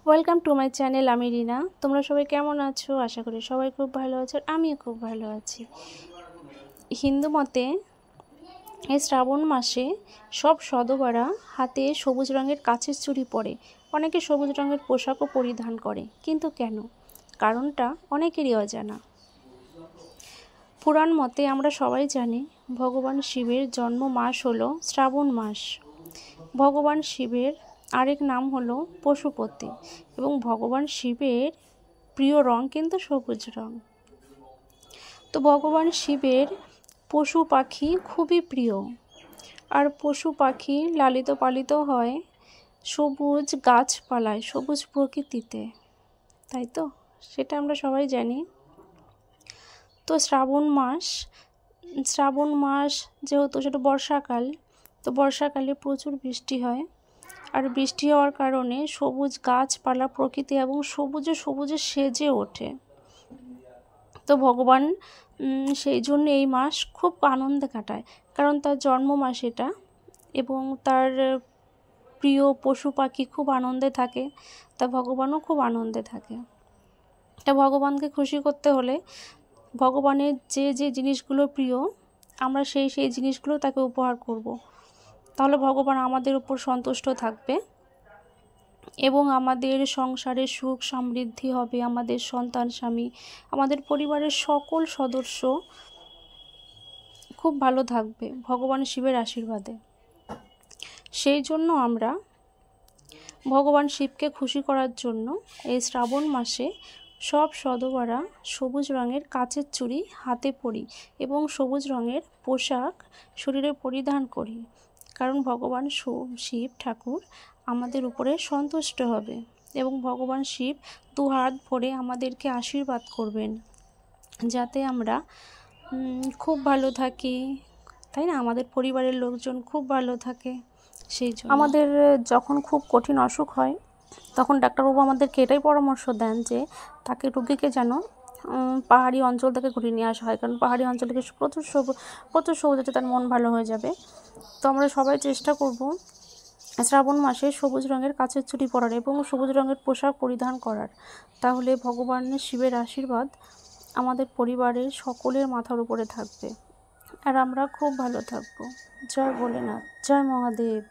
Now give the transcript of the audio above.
Welcome to my channel. আমি রিনা। তোমরা সবাই কেমন আছো? আশা করি সবাই খুব ভালো আছো, আর আমিও খুব ভালো আছি। হিন্দু মতে এই শ্রাবণ মাসে সব সধবারা হাতে সবুজ রঙের কাচের চুড়ি পরে, অনেকে সবুজ রঙের পোশাকও পরিধান করে। কিন্তু কেন? কারণটা অনেকেরই অজানা। পুরাণ মতে আমরা সবাই জানি ভগবান শিবের জন্ম মাস হলো শ্রাবণ মাস। ভগবান শিবের আরেক নাম হলো পশুপতি, এবং ভগবান শিবের প্রিয় রং কিন্তু সবুজ রং। তো ভগবান শিবের পশু পাখি খুবই প্রিয়, আর পশু পাখি লালিত পালিত হয় সবুজ গাছপালায়, সবুজ প্রকৃতিতে, তাই তো? সেটা আমরা সবাই জানি। তো শ্রাবণ মাস যেহেতু সেটা বর্ষাকাল, তো বর্ষাকালে প্রচুর বৃষ্টি হয়, আর বৃষ্টি হওয়ার কারণে সবুজ গাছপালা প্রকৃতি এবং সবুজে সবুজে সেজে ওঠে। তো ভগবান সেই জন্য এই মাস খুব আনন্দে কাটায়, কারণ তার জন্ম মাস এটা, এবং তার প্রিয় পশু পাখি খুব আনন্দে থাকে, তা ভগবানও খুব আনন্দে থাকে। তা ভগবানকে খুশি করতে হলে ভগবানের যে যে জিনিসগুলো প্রিয়, আমরা সেই জিনিসগুলো তাকে উপহার করব। তাহলে ভগবান আমাদের উপর সন্তুষ্ট থাকবে এবং আমাদের সংসারে সুখ সমৃদ্ধি হবে, আমাদের সন্তান স্বামী, আমাদের পরিবারের সকল সদস্য খুব ভালো থাকবে ভগবান শিবের আশীর্বাদে। সেই জন্য আমরা ভগবান শিবকে খুশি করার জন্য এই শ্রাবণ মাসে সব সধবারা সবুজ রঙের কাচের চুড়ি হাতে পরি এবং সবুজ রঙের পোশাক শরীরে পরিধান করি, কারণ ভগবান শিব ঠাকুর আমাদের উপরে সন্তুষ্ট হবে এবং ভগবান শিব দু হাত ভরে আমাদেরকে আশীর্বাদ করবেন, যাতে আমরা খুব ভালো থাকি, তাই না? আমাদের পরিবারের লোকজন খুব ভালো থাকে। সেই জন্য আমাদের যখন খুব কঠিন অসুখ হয়, তখন ডাক্তারবাবু আমাদেরকে এটাই পরামর্শ দেন যে তাকে রুগীকে যেন পাহাড়ি অঞ্চল থেকে ঘুরিয়ে নিয়ে আসা হয়, কারণ পাহাড়ি অঞ্চল থেকে প্রচুর সবুজে তার মন ভালো হয়ে যাবে। তো আমরা সবাই চেষ্টা করব শ্রাবণ মাসে সবুজ রঙের কাচের চুড়ি পরার এবং সবুজ রঙের পোশাক পরিধান করার, তাহলে ভগবানের শিবের আশীর্বাদ আমাদের পরিবারের সকলের মাথার উপরে থাকবে, আর আমরা খুব ভালো থাকবো। জয় ভোলেনাথ, জয় মহাদেব।